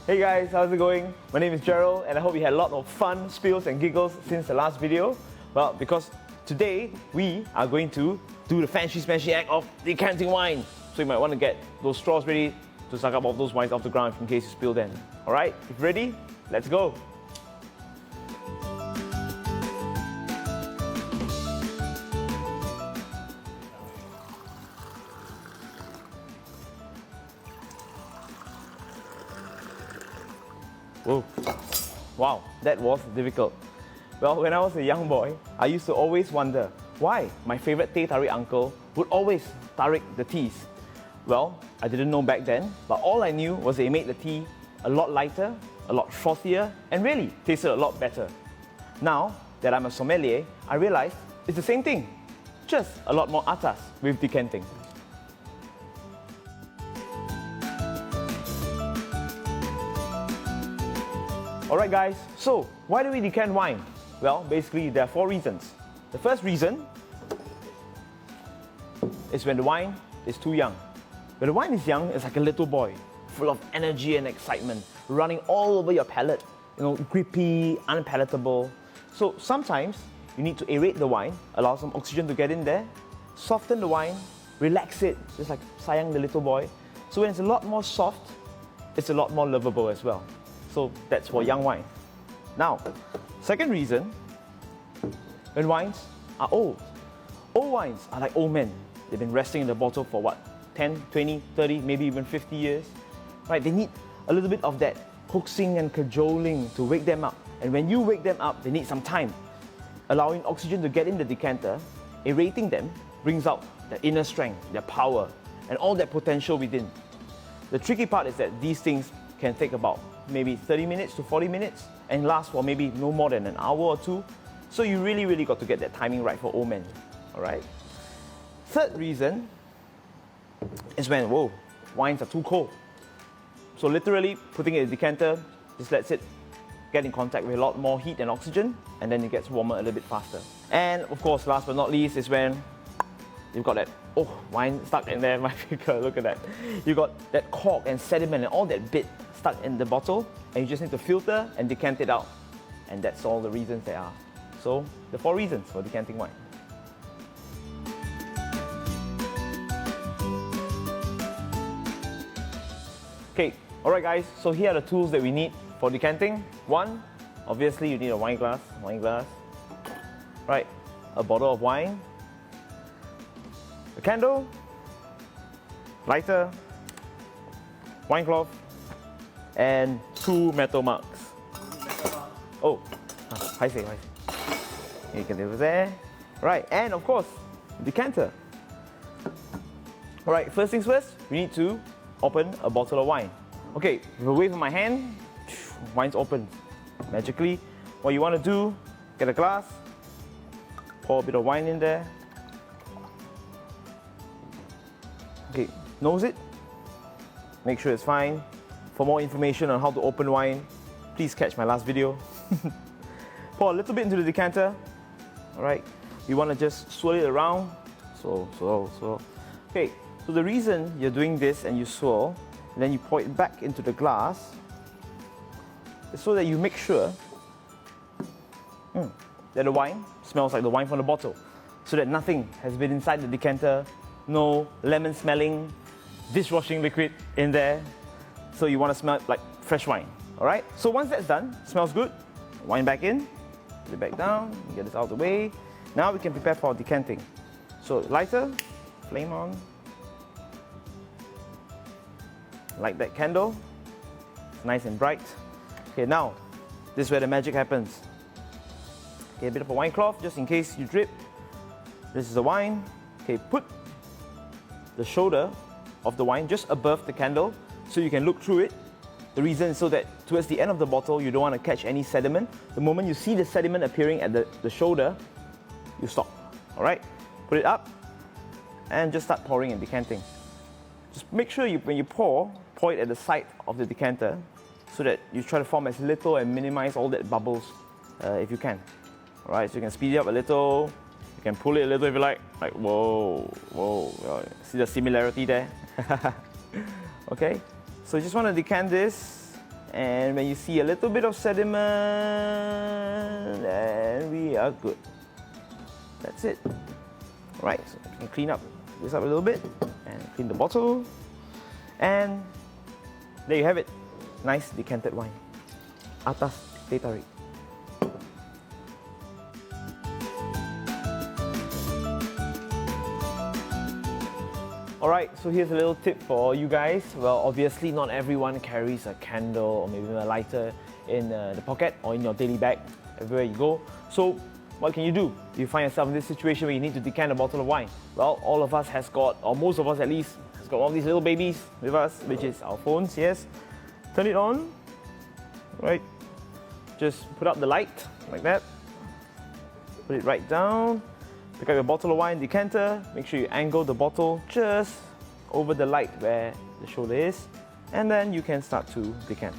Hey guys, how's it going? My name is Gerald and I hope you had a lot of fun, spills and giggles since the last video. Well, because today we are going to do the fancy smashy act of decanting wine. So you might want to get those straws ready to suck up all those wines off the ground in case you spill them. Alright, if you're ready, let's go! Whoa. Wow, that was difficult. Well, when I was a young boy, I used to always wonder why my favorite teh tarik uncle would always tarik the teas. Well, I didn't know back then, but all I knew was they made the tea a lot lighter, a lot frothier, and really tasted a lot better. Now that I'm a sommelier, I realized it's the same thing, just a lot more atas with decanting. Alright guys, so why do we decant wine? Well, basically there are 4 reasons. The first reason is when the wine is too young. When the wine is young, it's like a little boy, full of energy and excitement, running all over your palate, grippy, unpalatable. So sometimes you need to aerate the wine, allow some oxygen to get in there, soften the wine, relax it, just like sayang the little boy. So when it's a lot more soft, it's a lot more lovable as well. So that's for young wine. Now, second reason, when wines are old. Old wines are like old men. They've been resting in the bottle for what, 10, 20, 30, maybe even 50 years. Right? They need a little bit of that coaxing and cajoling to wake them up. And when you wake them up, they need some time. Allowing oxygen to get in the decanter, aerating them, brings out their inner strength, their power, and all that potential within. The tricky part is that these things can take about maybe 30 minutes to 40 minutes and last for maybe no more than an hour or 2. So you really got to get that timing right for old men. Alright? Third reason is when, wines are too cold. So literally putting it in a decanter just lets it get in contact with a lot more heat and oxygen, and then it gets warmer a little bit faster. And of course, last but not least is when you've got that, wine stuck in there, my finger, look at that. You've got that cork and sediment and all that bit stuck in the bottle, and you just need to filter and decant it out. And that's all the reasons there are. So, the 4 reasons for decanting wine. Okay, alright guys, so here are the tools that we need for decanting. 1, obviously you need a wine glass. Right, a bottle of wine, a candle, lighter, wine cloth, and 2 metal mugs. I see. You can do it there. Right, and of course, decanter. Alright, first things first, we need to open a bottle of wine. Okay, with a wave of my hand, wine's open. Magically, what you want to do, get a glass, pour a bit of wine in there. Okay, nose it, make sure it's fine. For more information on how to open wine, please catch my last video. Pour a little bit into the decanter. Alright, you want to just swirl it around. Swirl. Okay, so the reason you're doing this and you swirl, and then you pour it back into the glass, is so that you make sure that the wine smells like the wine from the bottle. So that nothing has been inside the decanter, no lemon smelling dishwashing liquid in there. So you want to smell like fresh wine. Alright? So once that's done, smells good, wine back in, put it back down, get this out of the way. Now we can prepare for decanting. So lighter, flame on. Light that candle. It's nice and bright. Okay, now, this is where the magic happens. Okay, a bit of a wine cloth, just in case you drip. This is the wine. Okay, put the shoulder of the wine just above the candle so you can look through it. The reason is so that towards the end of the bottle, you don't want to catch any sediment. The moment you see the sediment appearing at the shoulder, you stop. Alright? Put it up and just start pouring and decanting. Just make sure when you pour it at the side of the decanter so that you try to form as little and minimize all that bubbles if you can. Alright, so you can speed it up a little, you can pull it a little if you like whoa, see the similarity there? Okay, so you just want to decant this And when you see a little bit of sediment, and we are good. That's it. Right, so you can clean up this up a little bit and clean the bottle. And there you have it. Nice decanted wine. Atas teh tarik. Alright, so here's a little tip for you guys. Well, obviously not everyone carries a candle or maybe a lighter in the pocket or in your daily bag everywhere you go. So what can you do? You find yourself in this situation where you need to decant a bottle of wine. Well, all of us has got, or most of us at least, has got all these little babies with us, which is our phones, yes. Turn it on, right? Just put up the light like that. Put it right down. Pick up your bottle of wine decanter, make sure you angle the bottle just over the light where the shoulder is, and then you can start to decant.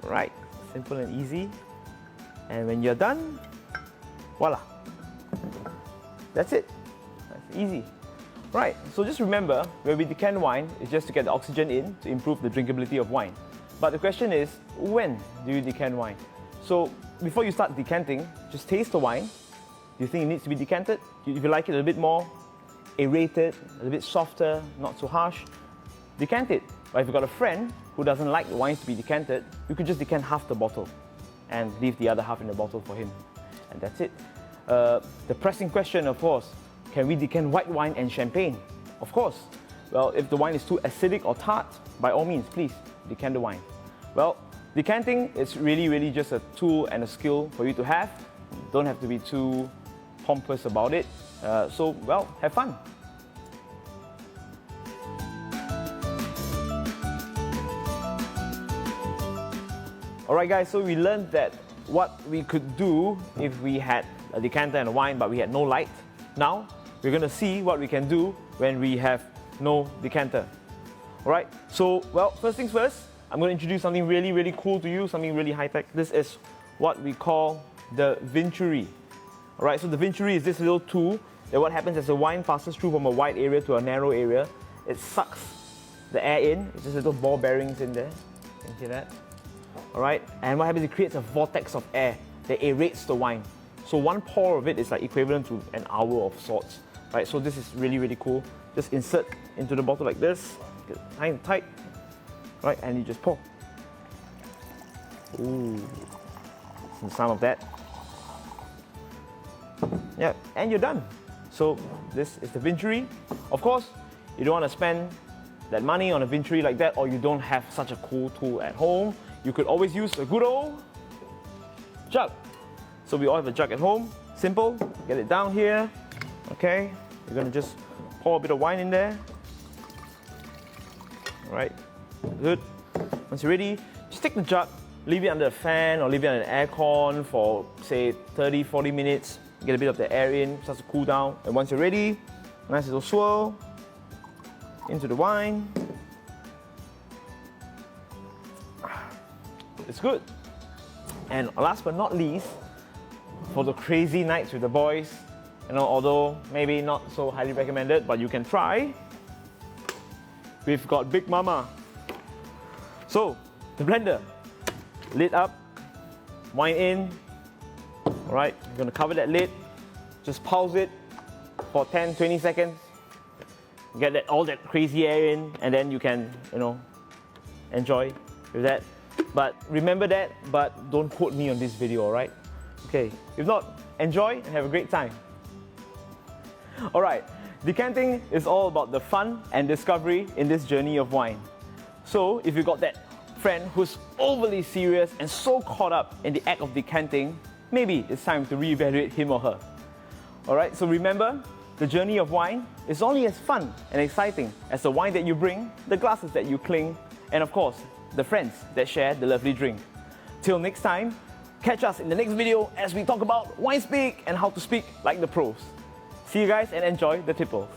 Alright, simple and easy. And when you're done, voila. That's it. That's easy. Right, so just remember, when we decant wine, it's just to get the oxygen in to improve the drinkability of wine. But the question is, when do you decant wine? So before you start decanting, just taste the wine. Do you think it needs to be decanted? If you like it a little bit more aerated, a little bit softer, not so harsh, decant it. But if you've got a friend who doesn't like the wines to be decanted, you could just decant half the bottle and leave the other half in the bottle for him. And that's it. The pressing question, of course, can we decant white wine and champagne? Of course. Well, if the wine is too acidic or tart, by all means, please decant the wine. Well, decanting is really just a tool and a skill for you to have. Don't have to be too pompous about it. So, well, have fun. Alright guys, so we learned that what we could do if we had a decanter and a wine but we had no light. Now, we're going to see what we can do when we have no decanter. Alright, so, well, first things first, I'm going to introduce something really cool to you, something really high-tech. This is what we call the Venturi. Alright, so the Venturi is this little tool that what happens as the wine passes through from a wide area to a narrow area, it sucks the air in. It's just little ball bearings in there. You can hear that? Alright, and what happens, it creates a vortex of air that aerates the wine. So one pour of it is like equivalent to an hour of sorts. Right, so this is really cool. Just insert into the bottle like this, get it tight, right, and you just pour. Ooh, some sound of that. Yeah, and you're done. So this is the Venturi. Of course, you don't want to spend that money on a Venturi like that, or you don't have such a cool tool at home. You could always use a good old jug. So we all have a jug at home. Simple. Get it down here. Okay. You're gonna just pour a bit of wine in there. All right. Good. Once you're ready, just take the jug, leave it under a fan or leave it under an aircon for say 30-40 minutes. Get a bit of the air in, starts to cool down. And once you're ready, nice little swirl into the wine. It's good. And last but not least, for the crazy nights with the boys, you know, although maybe not so highly recommended, but you can try. We've got Big Mama. So, the blender, lid up, wine in. Alright, you're going to cover that lid, just pulse it for 10-20 seconds, get that, all that crazy air in, and then you can, you know, enjoy with that. But remember that, but don't quote me on this video, alright? Okay, if not, enjoy and have a great time. Alright, decanting is all about the fun and discovery in this journey of wine. So, if you got that friend who's overly serious and so caught up in the act of decanting, maybe it's time to reevaluate him or her. Alright, so remember, the journey of wine is only as fun and exciting as the wine that you bring, the glasses that you cling, and of course, the friends that share the lovely drink. Till next time, catch us in the next video as we talk about wine speak and how to speak like the pros. See you guys and enjoy the tipples.